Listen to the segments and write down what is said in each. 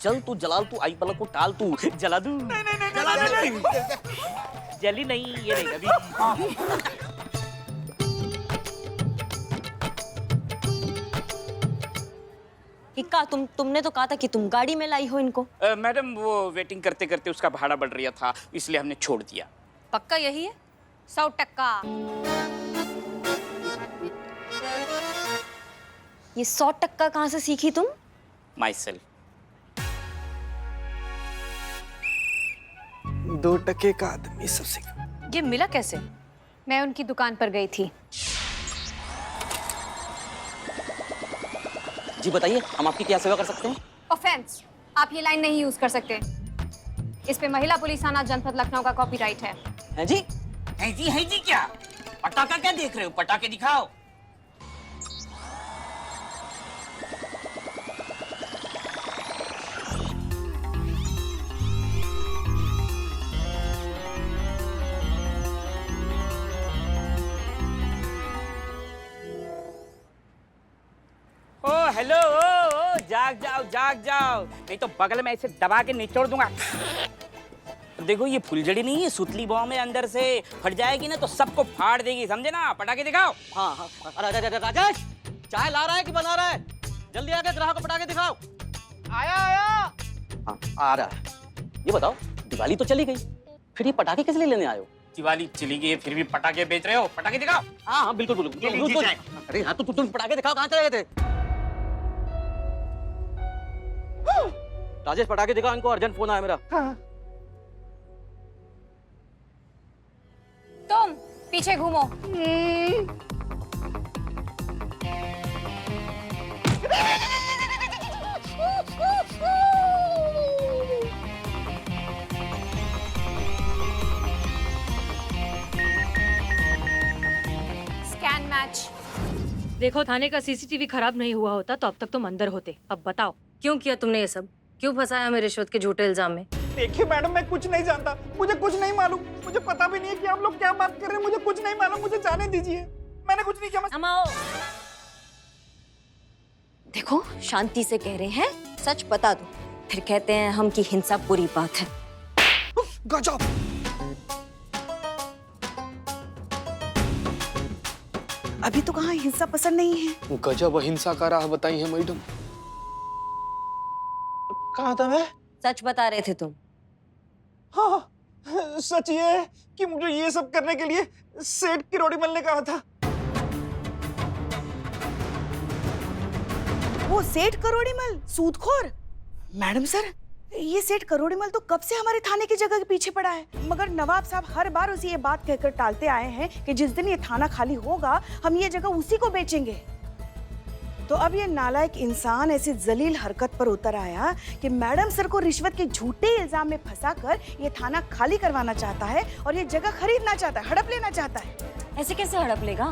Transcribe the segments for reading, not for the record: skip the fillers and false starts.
चल तू जलाल, तू आई पलक को टाल, तू जला दूं। नहीं जला नहीं। जली नहीं, ये नहीं अभी। इक्का, तुमने तो कहा था कि तुम गाड़ी में लाई हो इनको। मैडम वो वेटिंग करते करते उसका भाड़ा बढ़ रहा था, इसलिए हमने छोड़ दिया। पक्का यही है? 100%। ये 100% कहाँ से सीखी तुम? My self. 2% का आदमी सब सीखा। ये मिला कैसे? मैं उनकी दुकान पर गई थी। जी बताइए, हम आपकी क्या सेवा कर सकते हैं? ऑफेंस, आप ये लाइन नहीं यूज कर सकते। इस पे महिला पुलिस थाना जनपद लखनऊ का कॉपीराइट है। हैं जी? है जी क्या? पटाखा क्या देख रहे हो? पटाखे दिखाओ। ओ हेलो, ओ जाग जाओ, नहीं तो बगल में ऐसे दबा के निचोड़ दूंगा। देखो ये फुलझड़ी नहीं है, सुतली बॉम्ब है, अंदर से फट जाएगी ना तो सबको फाड़ देगी, समझे ना? पटाखे दिखाओ। हाँ, राजेश, चाय ला रहा है कि बना रहा है? जल्दी आके ग्राहक को पटाखे दिखाओ। आया। हाँ, आ रहा है। ये बताओ, दिवाली तो चली गई, फिर ये पटाखे किस लिए लेने आए हो? दिवाली चली गई फिर भी पटाखे बेच रहे हो? पटाखे दिखाओ। हाँ, बिल्कुल। अरे हाँ, तुम पटाखे दिखाओ, कहाँ चले गए थे? राजेश, पटाखे दिखाओ, इनको अर्जेंट फोन आया मेरा। हाँ। तुम पीछे घूमो। Scan match. देखो, थाने का सीसीटीवी खराब नहीं हुआ होता तो अब तक तुम अंदर होते। अब बताओ, क्यों किया तुमने ये सब? क्यों फंसाया हमें रिश्वत के झूठे इल्जाम में? देखिए मैडम, मैं कुछ नहीं जानता, मुझे कुछ नहीं मालूम, मुझे पता भी नहीं है कि आप लोग क्या बात कर रहे हैं, मुझे कुछ नहीं मालूम, मुझे जाने दीजिए, मैंने कुछ नहीं किया। अमाओ, देखो शांति से कह रहे हैं, सच बता दो, फिर कहते हैं हम की हिंसा बुरी बात है। गजब। अभी तो कहाँ हिंसा पसंद नहीं है। गजब अहिंसा का राह बताई है मैडम। कहाँ था मैं? सच बता रहे थे तुम। हाँ, सच ये है कि मुझे ये सब करने के लिए सेठ किरोड़ीमल ने कहा था। वो सेठ करोड़ीमल सूदखोर? मैडम सर, ये सेठ करोड़ीमल तो कब से हमारे थाने की जगह के पीछे पड़ा है, मगर नवाब साहब हर बार उसे ये बात कहकर टालते आए हैं कि जिस दिन ये थाना खाली होगा हम ये जगह उसी को बेचेंगे। तो अब ये नालायक इंसान ऐसी जलील हरकत पर उतर आया कि मैडम सर को रिश्वत के झूठे इल्जाम में फंसाकर ये थाना खाली करवाना चाहता है और ये जगह खरीदना चाहता है, हड़प लेना चाहता है। ऐसे कैसे हड़प लेगा?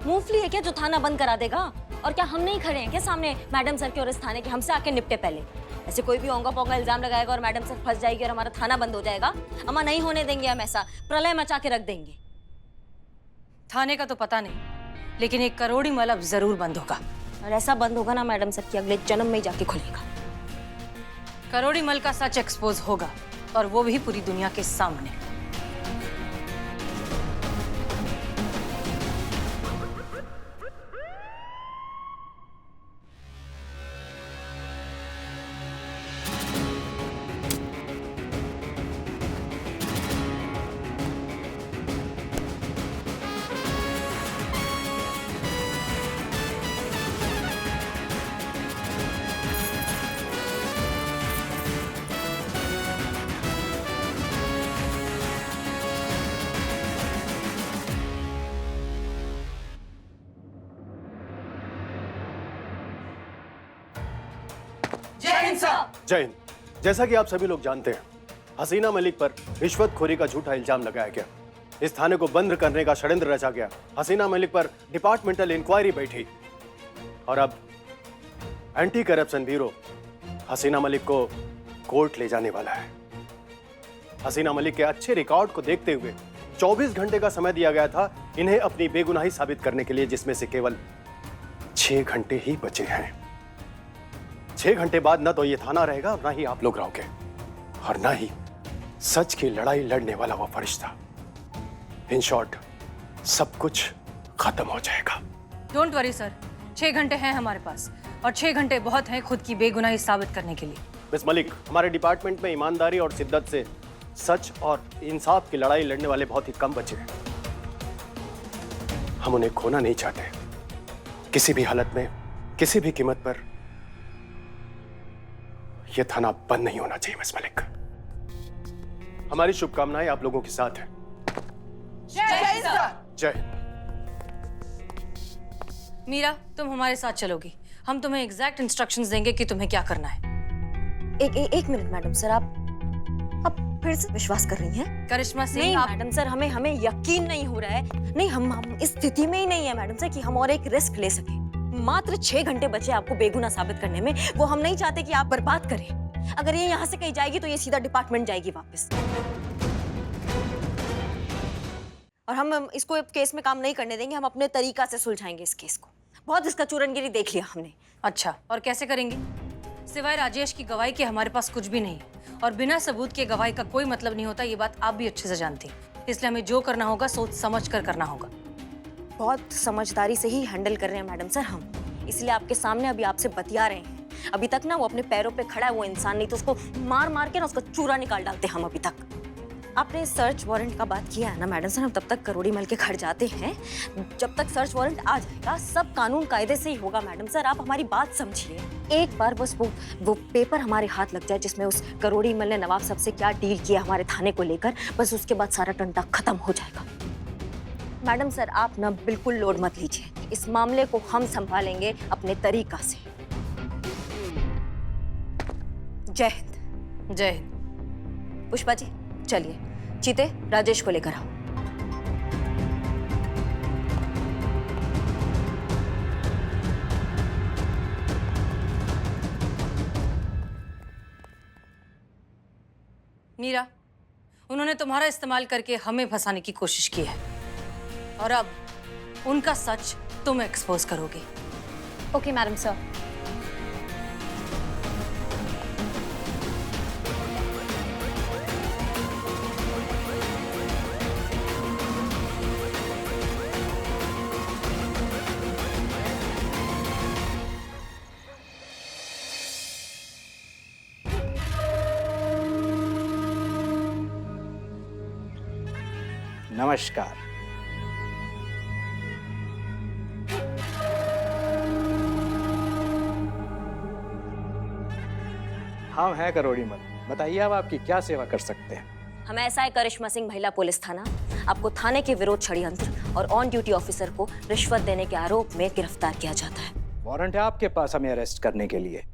मूंगफली है क्या जो थाना बंद करा देगा? और क्या हम नहीं खड़े हैं क्या सामने मैडम सर के और इस थाने के? हमसे आके निपटे पहले। ऐसे कोई भी ओंगा पोंगा इल्जाम लगाएगा और मैडम सर फंस जाएगी और हमारा थाना बंद हो जाएगा। अम्मा, नहीं होने देंगे हम ऐसा, प्रलय मचा के रख देंगे। थाने का तो पता नहीं, लेकिन एक करोड़ीमल अब जरूर बंद होगा। और ऐसा बंद होगा ना मैडम सर की अगले जन्म में ही जाके खुलेगा। करोड़ीमल का सच एक्सपोज होगा, और वो भी पूरी दुनिया के सामने। जय हिंद। जैसा कि आप सभी लोग जानते हैं, हसीना मलिक पर रिश्वतखोरी का झूठा इल्जाम लगाया गया। इस थाने को बंद करने का षड्यंत्र रचा गया। हसीना मलिक पर डिपार्टमेंटल इंक्वायरी बैठी और अब एंटी करप्शन ब्यूरो हसीना मलिक को कोर्ट ले जाने वाला है। हसीना मलिक के अच्छे रिकॉर्ड को देखते हुए 24 घंटे का समय दिया गया था इन्हें अपनी बेगुनाही साबित करने के लिए, जिसमें से केवल 6 घंटे ही बचे हैं। 6 घंटे बाद ना तो ये थाना रहेगा और ना ही आप लोग रहोगे, और ना ही सच की लड़ाई लड़ने वाला वो फरिश्ता। इन शॉर्ट, सब कुछ खत्म हो जाएगा। डोंट वरी सर, 6 घंटे हैं हमारे पास, और 6 घंटे बहुत हैं खुद की बेगुनाही साबित करने के लिए। मिस मलिक, हमारे डिपार्टमेंट में ईमानदारी और शिद्दत से सच और इंसाफ की लड़ाई लड़ने वाले बहुत ही कम बचे हैं। हम उन्हें खोना नहीं चाहते। किसी भी हालत में, किसी भी कीमत पर यह थाना बंद नहीं होना चाहिए मिस मलिक। हमारी शुभकामनाएं आप लोगों के साथ हैं। जय हिंद। मीरा, तुम हमारे साथ चलोगी। हम तुम्हें एग्जैक्ट इंस्ट्रक्शंस देंगे कि तुम्हें क्या करना है। एक मिनट मैडम सर, आप फिर से विश्वास कर रही हैं? करिश्मा सिंह, नहीं आप मैडम सर, हमें यकीन नहीं हो रहा है। नहीं, हम इस स्थिति में ही नहीं है मैडम सर कि हम और एक रिस्क ले सके। मात्र 6 घंटे बचे आपको बेगुनाह साबित करने में, वो हम नहीं चाहते कि आप बर्बाद करें। अगर ये यहाँ से कहीं जाएगी तो ये सीधा डिपार्टमेंट जाएगी वापस, और हम इसको केस में काम नहीं करने देंगे। हम अपने तरीका से सुलझाएंगे इस केस को। बहुत इसका चूरनगिरी देख लिया हमने। अच्छा, और कैसे करेंगे? सिवाय राजेश की गवाही के हमारे पास कुछ भी नहीं, और बिना सबूत के गवाही का कोई मतलब नहीं होता। ये बात आप भी अच्छे से जानती हैं। इसलिए हमें जो करना होगा सोच समझ कर करना होगा। बहुत समझदारी से ही हैंडल कर रहे हैं मैडम सर हम, इसलिए आपके सामने अभी आपसे बतिया रहे हैं। अभी तक ना वो अपने पैरों पे खड़ा है वो इंसान, नहीं तो उसको मार मार के ना उसका चूरा निकाल डालते हम। अभी तक आपने सर्च वारंट का बात किया है ना मैडम सर, हम तब तक करोड़ी मल के घर जाते हैं। जब तक सर्च वारंट आ जाएगा सब कानून कायदे से ही होगा मैडम सर। आप हमारी बात समझिए। एक बार बस वो पेपर हमारे हाथ लग जाए जिसमें उस करोड़ी मल ने नवाब साहब से क्या डील किया हमारे थाने को लेकर, बस उसके बाद सारा टंटा खत्म हो जाएगा। मैडम सर, आप ना बिल्कुल लोड मत लीजिए। इस मामले को हम संभालेंगे अपने तरीका से। जय हिंद। जय हिंद। पुष्पा जी चलिए, चीते राजेश को लेकर आओ। मीरा, उन्होंने तुम्हारा इस्तेमाल करके हमें फंसाने की कोशिश की है, और अब उनका सच तुम एक्सपोज करोगे। Okay madam sir. नमस्कार। हम हैं करोड़ी मल, बताइए अब आपकी क्या सेवा कर सकते हैं? हम ऐसा है करिश्मा सिंह, महिला पुलिस थाना। आपको थाने के विरोध षड्यंत्र और ऑन ड्यूटी ऑफिसर को रिश्वत देने के आरोप में गिरफ्तार किया जाता है। वारंट है आपके पास हमें अरेस्ट करने के लिए?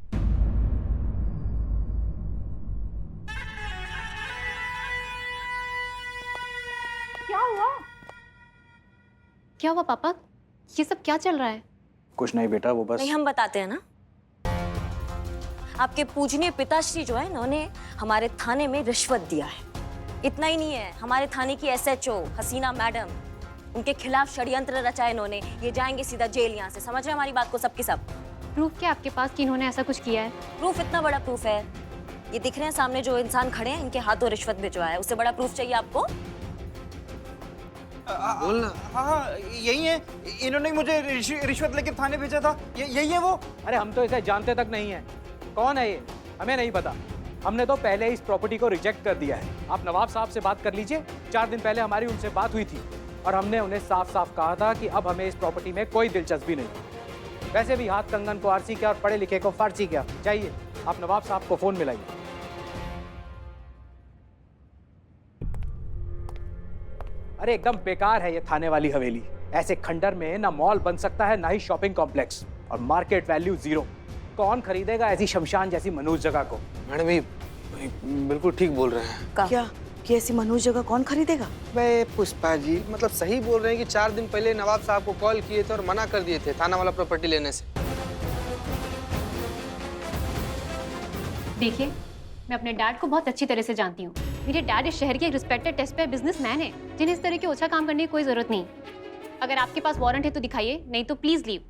क्या हुआ पापा? ये सब क्या चल रहा है? कुछ नहीं बेटा, वो बस नहीं, हम बताते हैं ना। आपके पूजनीय पिताश्री जो है उन्होंने हमारे थाने में रिश्वत दिया है। इतना ही नहीं है, हमारे थाने की SHO हसीना मैडम, उनके खिलाफ षड्यंत्र रचा है इन्होंने। ये जाएंगे सीधा जेल यहाँ से। समझ रहे हैं हमारी बात को? सबके सब प्रूफ क्या आपके पास कि इन्होंने ऐसा कुछ किया है? प्रूफ, इतना बड़ा प्रूफ है। ये दिख रहे हैं सामने जो इंसान खड़े हैं, इनके हाथों रिश्वत भिजवाया है। उससे बड़ा प्रूफ चाहिए आपको? बोलना। हाँ, यही है। इन्होंने मुझे रिश्वत लेके थाने भेजा था। यही है वो। अरे हम तो इसे जानते तक नहीं है। कौन है ये? हमें नहीं पता। हमने तो पहले इस प्रॉपर्टी को रिजेक्ट कर दिया है। आप नवाब साहब से बात कर लीजिए। 4 दिन पहले हमारी उनसे बात हुई थी और हमने उन्हें साफ साफ कहा था कि अब हमें इस प्रॉपर्टी में कोई दिलचस्पी नहीं। वैसे भी हाथ कंगन को आरसी क्या और पढ़े लिखे को फारसी क्या चाहिए। आप नवाब साहब को फोन मिलाइए। अरे एकदम बेकार है ये थाने वाली हवेली। ऐसे खंडर में ना मॉल बन सकता है ना ही शॉपिंग कॉम्प्लेक्स, और मार्केट वैल्यू 0। कौन खरीदेगा ऐसी शमशान जैसी मनूज जगह को? मैडम ये बिल्कुल ठीक बोल रहे हैं। क्या कि ऐसी मनोज जगह कौन खरीदेगा? भाई पुष्पा जी मतलब सही बोल रहे हैं कि 4 दिन पहले नवाब साहब को कॉल किए थे और मना कर दिए थे थाना वाला प्रॉपर्टी लेने से। देखिए, मैं अपने डैड को बहुत अच्छी तरह से जानती हूँ। मेरे डैड इस शहर के एक रिस्पेक्टेड टेस्ट पे बिजनेसमैन है, जिन्हें इस तरह के ओछा काम करने की कोई जरूरत नहीं। अगर आपके पास वारंट है तो दिखाइए, नहीं तो प्लीज लीव,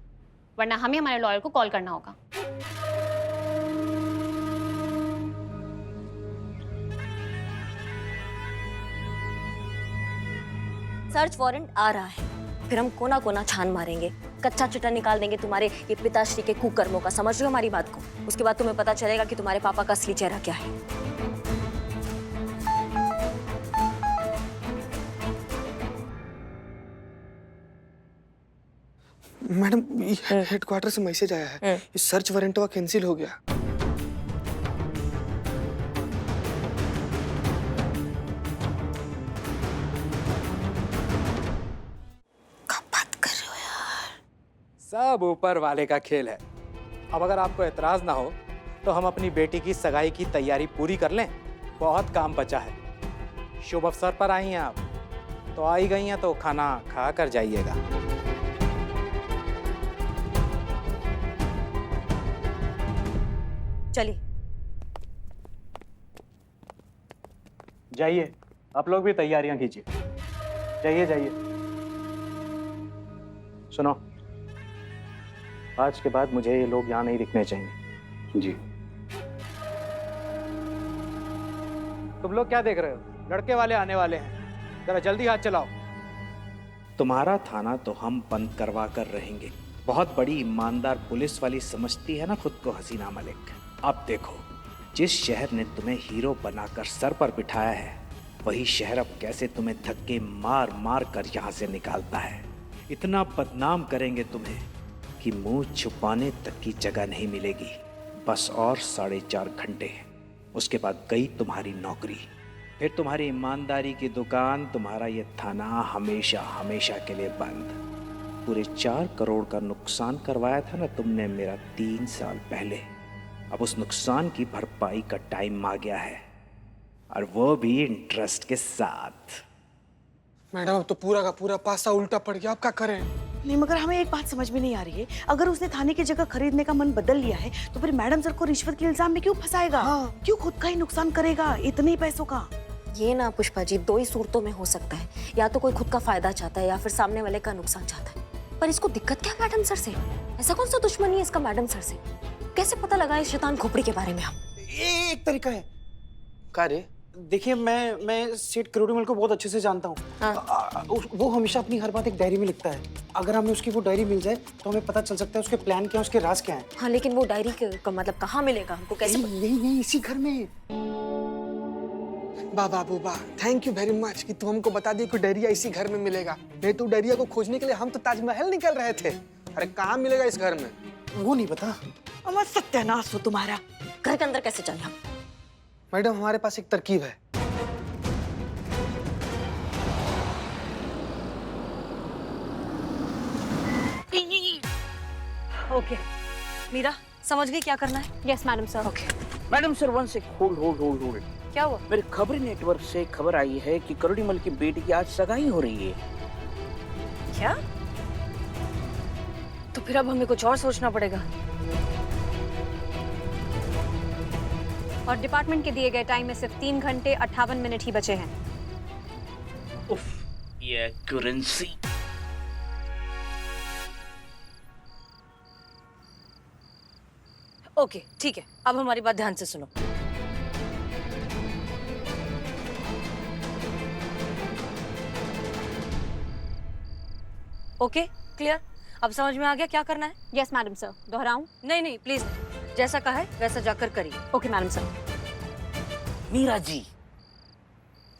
वरना हमें हमारे लॉयर को कॉल करना होगा। सर्च वारंट आ रहा है, फिर हम कोना कोना छान मारेंगे, कच्चा चिट्ठा निकाल देंगे तुम्हारे ये पिताश्री के कुकर्मों का। समझ रहे हो हमारी बात को? उसके बाद तुम्हें पता चलेगा कि तुम्हारे पापा का असली चेहरा क्या है। मैडम, हेडक्वार्टर से मैसेज आया है, ये सर्च वारंट कैंसिल हो गया। सब ऊपर वाले का खेल है। अब अगर आपको एतराज ना हो तो हम अपनी बेटी की सगाई की तैयारी पूरी कर लें। बहुत काम बचा है। शुभ अवसर पर आई हैं आप, तो आई गई हैं तो खाना खा कर जाइएगा। चलिए जाइए, आप लोग भी तैयारियां कीजिए। जाइए जाइए। सुनो, आज के बाद मुझे ये लोग यहाँ नहीं दिखने चाहिए। जी। तुम लोग क्या देख रहे हो? लड़के वाले आने वाले हैं, जरा जल्दी हाथ चलाओ। तुम्हारा थाना तो हम बंद करवा कर रहेंगे। बहुत बड़ी ईमानदार पुलिस वाली समझती है ना खुद को हसीना मलिक। अब देखो, जिस शहर ने तुम्हें हीरो बनाकर सर पर बिठाया है, वही शहर अब कैसे तुम्हें धक्के मार मार कर यहाँ से निकालता है। इतना बदनाम करेंगे तुम्हें कि मुंह छुपाने तक की जगह नहीं मिलेगी। बस और 4.5 घंटे, उसके बाद गई तुम्हारी नौकरी। फिर तुम्हारी ईमानदारी की दुकान, तुम्हारा ये थाना हमेशा हमेशा के लिए बंद। पूरे 4 करोड़ का नुकसान करवाया था ना तुमने मेरा 3 साल पहले। अब उस नुकसान की भरपाई का टाइम आ गया है, और वो भी इंटरेस्ट के साथ। मैडम, अब तो पूरा का पूरा पासा उल्टा पड़ गया, अब क्या करें? नहीं, मगर हमें एक बात समझ में नहीं आ रही है। अगर उसने थाने की जगह खरीदने का मन बदल लिया है तो फिर मैडम सर को रिश्वत के इल्जाम में क्यों फंसाएगा? हाँ। क्यों खुद का ही नुकसान करेगा इतने ही पैसों का? ये ना पुष्पा जी, 2 ही सूरतों में हो सकता है। या तो कोई खुद का फायदा चाहता है या फिर सामने वाले का नुकसान चाहता है। पर इसको दिक्कत क्या मैडम सर से? ऐसा कौन सा दुश्मनी है इसका मैडम सर से? कैसे पता लगा इस शैतान खोपड़ी के बारे में? हम एक तरीका है। क्या रे? देखिए, मैं सेठ करोड़ीमल को बहुत अच्छे से जानता हूँ। हाँ। वो हमेशा अपनी हर बात एक डायरी में लिखता है। अगर हमें उसकी वो डायरी मिल जाए तो हमें पता चल सकता है उसके प्लान क्या है, उसके राज क्या है। हाँ, लेकिन वो डायरी का मतलब कहाँ मिलेगा हमको? कैसे? यही इसी घर में। बाबा बूबा, थैंक यू वेरी मच कि तुम हमको बता दिए कि डायरिया इसी घर में मिलेगा। नहीं तो डायरिया को खोजने के लिए हम तो ताजमहल निकल रहे थे। अरे कहाँ मिलेगा इस घर में? वो नहीं पता। अमर सत्यानाश हो तुम्हारा। घर के अंदर कैसे चले हम? मैडम, हमारे पास एक तरकीब है। ओके मीरा, समझ गई क्या करना है? Yes madam sir. Okay. Madam sir, one sec, hold. क्या हुआ? मेरे खबरी नेटवर्क से खबर आई है कि करोड़ीमल की बेटी की आज सगाई हो रही है। क्या? तो फिर अब हमें कुछ और सोचना पड़ेगा। और डिपार्टमेंट के दिए गए टाइम में सिर्फ 3 घंटे 58 मिनट ही बचे हैं। उफ, ये करेंसी। ओके, ठीक है, अब हमारी बात ध्यान से सुनो। Okay, clear? अब समझ में आ गया क्या करना है? Yes madam sir. दोहराऊं? नहीं प्लीज, जैसा कहा है वैसा जाकर करिए। Okay madam sir. Meera ji,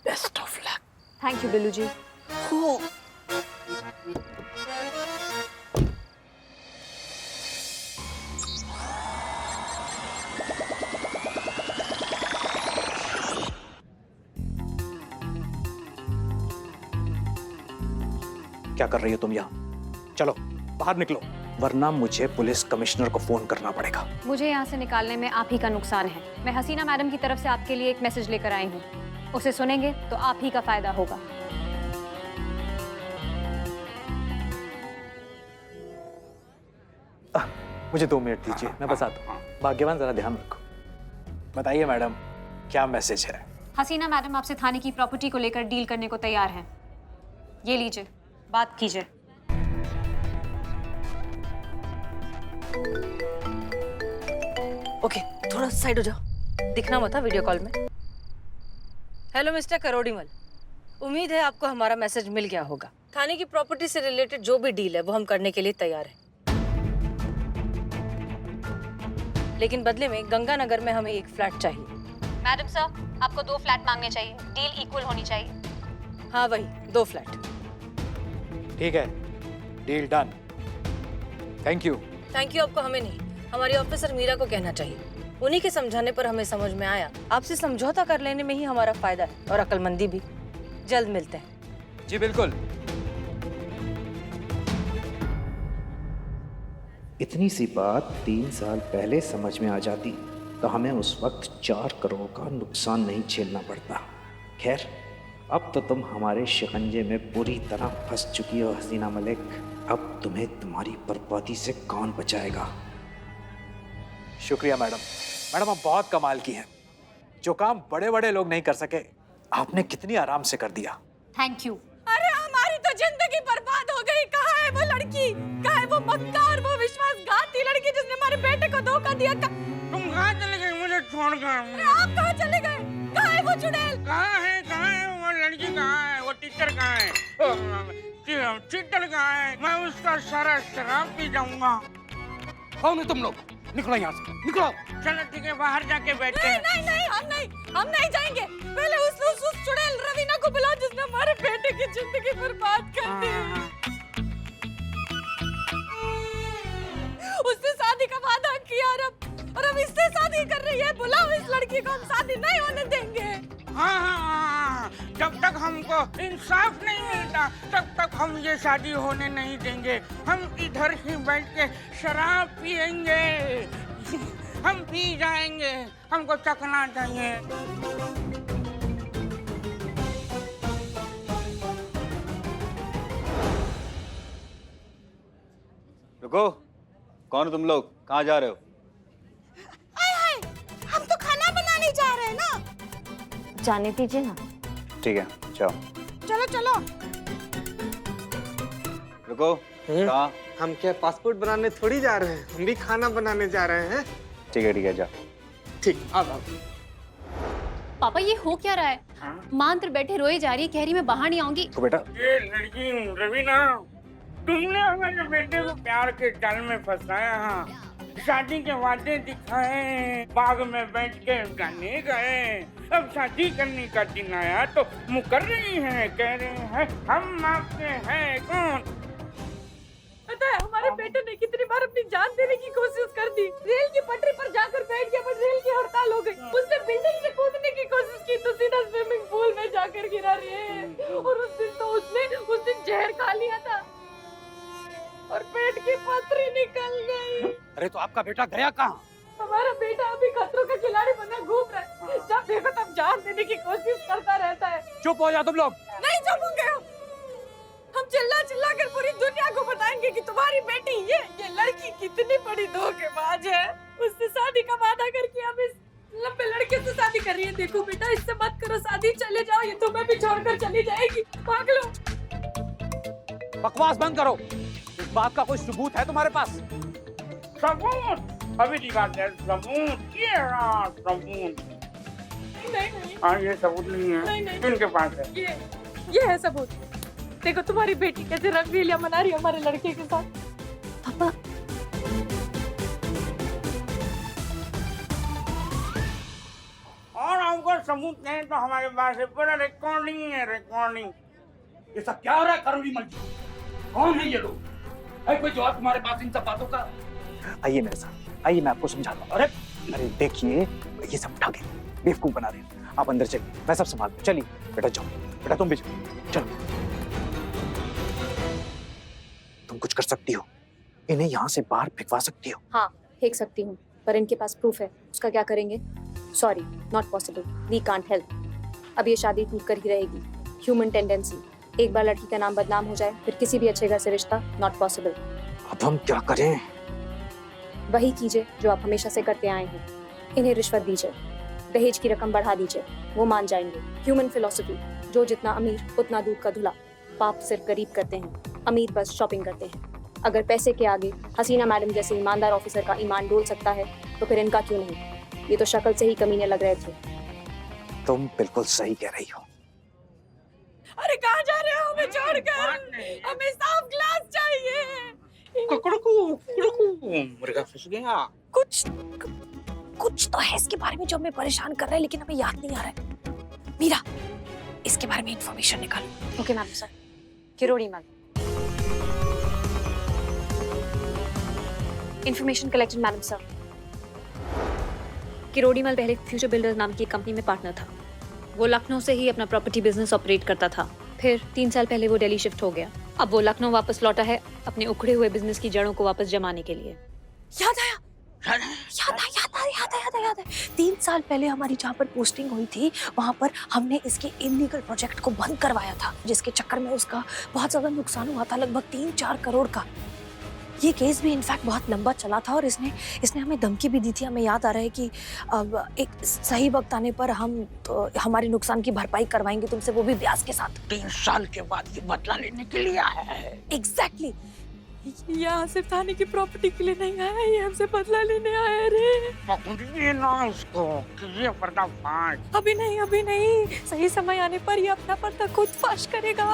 best of luck. Thank you Billu ji. क्या कर रही हो तुम यहाँ? चलो बाहर निकलो, वरना मुझे पुलिस कमिश्नर को फोन करना पड़ेगा। मुझे यहाँ से निकालने में आप ही का नुकसान है। मैं हसीना मैडम की तरफ से आपके लिए एक मैसेज लेकर आई हूँ। उसे सुनेंगे तो आप ही का फायदा होगा। मुझे 2 मिनट दीजिए, मैं बताता हूँ। भाग्यवान, जरा ध्यान रखो। बताइए मैडम, क्या मैसेज है? हसीना मैडम आपसे थाने की प्रॉपर्टी को लेकर डील करने को तैयार हैं। ये लीजिए, बात कीजिए। ओके, थोड़ा साइड हो जाओ, दिखना मत वीडियो कॉल में। हेलो मिस्टर करोड़ीमल, उम्मीद है आपको हमारा मैसेज मिल गया होगा। थाने की प्रॉपर्टी से रिलेटेड जो भी डील है वो हम करने के लिए तैयार हैं। लेकिन बदले में गंगानगर में हमें एक फ्लैट चाहिए। मैडम सर, आपको 2 फ्लैट मांगने चाहिए, डील इक्वल होनी चाहिए। हाँ वही 2 फ्लैट। ठीक है, deal done. Thank you. Thank you आपको हमें नहीं, हमारी ऑफिसर मीरा को कहना चाहिए। उन्हीं के समझाने पर हमें समझ में आया आपसे समझौता कर लेने में ही हमारा फायदा है और अक्लमंदी भी। जल्द मिलते हैं। जी बिल्कुल। इतनी सी बात 3 साल पहले समझ में आ जाती तो हमें उस वक्त 4 करोड़ का नुकसान नहीं झेलना पड़ता। खैर, अब तो तुम हमारे शिकंजे में पूरी तरह फंस चुकी हो हसीना मलिक। अब तुम्हें तुम्हारी बर्बादी से कौन बचाएगा? शुक्रिया मैडम। मैडम आप बहुत कमाल की हैं। जो काम बड़े बड़े लोग नहीं कर सके, आपने कितनी आराम से कर दिया। Thank you. अरे हमारी तो जिंदगी बर्बाद हो गई। कहाँ है वो लड़की? कहाँ है वो मक्कार, वो विश्वासघाती लड़की जिसने हमारे बेटे को धोखा दिया? तुम कहाँ चले गए मुझे छोड़कर? अरे आप कहाँ चले गए? कहाँ है वो चुड़ैल? कहाँ है वो लड़की? कहाँ है वो टीचर? कहाँ है चीटर? कहाँ है? मैं उसका सारा शराब पी जाऊंगा। कौन है तुम लोग? निकलो यहाँ से, निकलो। चलो ठीक है, बाहर जाके बैठते हैं। नहीं, हम नहीं जाएंगे। पहले उस चुड़ैल रवीना को बुलाओ जिसने हमारे बेटे की जिंदगी बर्बाद कर दी। उससे शादी का वादा किया और अब इससे शादी कर रही है। बुलाओ इस लड़की को, हम शादी नहीं होने देंगे। हाँ, जब तक हमको इंसाफ नहीं मिलता तब तक हम ये शादी होने नहीं देंगे। हम इधर ही बैठ के शराब पिएंगे, हम पी जाएंगे, हमको चखना चाहिए। रुको, कौन हो तुम लोग? कहाँ जा रहे हो? हम तो खाना बनाने जा रहे हैं ना। जाने दीजिए ना। ठीक है, जाओ। चलो चलो। रुको, कहाँ? हम क्या पासपोर्ट बनाने थोड़ी जा रहे हैं, हम भी खाना बनाने जा रहे हैं। ठीक है, जाओ। ठीक, अब पापा ये हो क्या रहा है? माँ अंदर बैठे रोए जा रही है, कह रही मैं बाहर नहीं आऊंगी। तो बेटा, ये लड़की रवीना, तुमने हमारे बेटे को प्यार के जाल में फंसाया। हाँ, शादी के वादे दिखाए, बाग में बैठ के गाने गाए। अब शादी करने का दिन आया तो मुकर रही हैं, कह रहे हैं हम आपके हैं कौन? पता है हमारे बेटे ने कितनी बार अपनी जान देने की कोशिश कर दी। रेल की पटरी पर जाकर बैठ गया, पर रेल की हड़ताल हो गई। उसने बिल्डिंग से कूदने की कोशिश की तो सीधा स्विमिंग पूल में जाकर गिरा रही है। और उस दिन जहर खा लिया था और पेट की पथरी निकल गई। अरे तो आपका बेटा गया कहाँ? हमारा बेटा अभी खतरों का खिलाड़ी बना घूम रहा है। जब देखो तब जान देने की कोशिश करता रहता है। चुप हो जाओ तुम लोग। नहीं चुप होंगे हम चिल्ला कर पूरी दुनिया को बताएंगे कि तुम्हारी बेटी ये लड़की कितनी बड़ी धोखेबाज है। उससे शादी का वादा करके अब इस लंबे लड़के से शादी कर रही है। देखो बेटा, इससे मत करो शादी, चले जाओ, ये तुम्हें भी छोड़कर चली जाएगी। भाग लो। बकवास बंद करो। इस बात का कोई सबूत है तुम्हारे पास? सबूत अभी दिखाते हैं। सबूत ये रहा सबूत। नहीं हाँ, ये सबूत नहीं है। नहीं। इनके पास है। ये है सबूत। देखो तुम्हारी बेटी कैसे रंगलीला मना रही है हमारे लड़के के साथ। पापा और आपको सबूत नहीं तो हमारे पास है, पूरा रिकॉर्डिंग है, रिकॉर्डिंग। ये सब क्या हो रहा है करोड़ी मल जी? कौन है ये लोग? है कोई जवाब तुम्हारे पास इन सब बातों का? आइए मेरे साथ, आइए मैं आपको समझाता हूँ। अरे देखिए, ये सब ठगे बेवकूफ बना रहे हैं। आप अंदर चलिए, मैं सब संभाल लूं। चलिए बेटा, जाओ। बेटा तुम भी जाओ, चलो। तुम कुछ कर सकती हो, इन्हें यहाँ से बाहर फेंकवा सकती हो। हाँ, फेंक सकती हूँ, पर इनके पास प्रूफ है। उसका क्या करेंगे? Sorry, not possible, we can't help. अब ये शादी टूट कर ही रहेगी। Human tendency. एक बार लड़की का नाम बदनाम हो जाए फिर किसी भी अच्छे घर से रिश्ता नॉट पॉसिबल। अब हम क्या करें? वही कीजिए जो आप हमेशा से करते आए हैं। इन्हें रिश्वत दीजिए, दहेज की रकम बढ़ा दीजिए, वो मान जाएंगे। ह्यूमन फिलॉसफी, जो जितना अमीर उतना दूध का धुला। पाप सिर्फ गरीब करते हैं, अमीर बस शॉपिंग करते हैं। अगर पैसे के आगे हसीना मैडम जैसे ईमानदार ऑफिसर का ईमान डोल सकता है तो फिर इनका क्यों नहीं? ये तो शक्ल से ही कमीने लग रहे थे। तुम बिल्कुल सही कह रही हो। अरे कहाँ जा रहे हो हमें छोड़कर? हमें साफ ग्लास चाहिए। मुर्गा फंस गया। कुछ तो है इसके बारे में जो हमें परेशान कर रहा है, लेकिन हमें याद नहीं आ रहा है। मीरा, इसके बारे में इंफॉर्मेशन निकालो। Okay ma'am sir. Kirori ma'am. Information collected madam sir. Kirorimal पहले फ्यूचर बिल्डर्स नाम की एक कंपनी में पार्टनर था। वो लखनऊ से ही अपना प्रॉपर्टी बिजनेस ऑपरेट करता था। फिर 3 साल पहले वो दिल्ली शिफ्ट हो गया। अब वो लखनऊ वापस लौटा है अपने उखड़े हुए बिजनेस की जड़ों को वापस जमाने के लिए। याद आया। 3 साल पहले हमारी जहाँ पर पोस्टिंग हुई थी वहाँ पर हमने इसके इलीगल प्रोजेक्ट को बंद करवाया था, जिसके चक्कर में उसका बहुत ज्यादा नुकसान हुआ था, लगभग 3-4 करोड़ का। ये केस भी इनफैक्ट बहुत लंबा चला था और इसने हमें धमकी भी दी थी। हमें याद आ रहा है कि अब एक सही वक्त आने पर हम तो हमारे नुकसान की भरपाई करवाएंगे तुमसे, वो भी ब्याज के साथ। 3 साल के बाद ये बदला लेने के लिए आया है। एग्जैक्टली। यहाँ सिर्फ थाने की प्रॉपर्टी के लिए नहीं आया, ये हमसे बदला लेने आया रे। पकड़िए ना इसको, कीजिए पर्दाफाश। अभी नहीं, सही समय आने पर ये अपना पर्दा खुद फाश करेगा।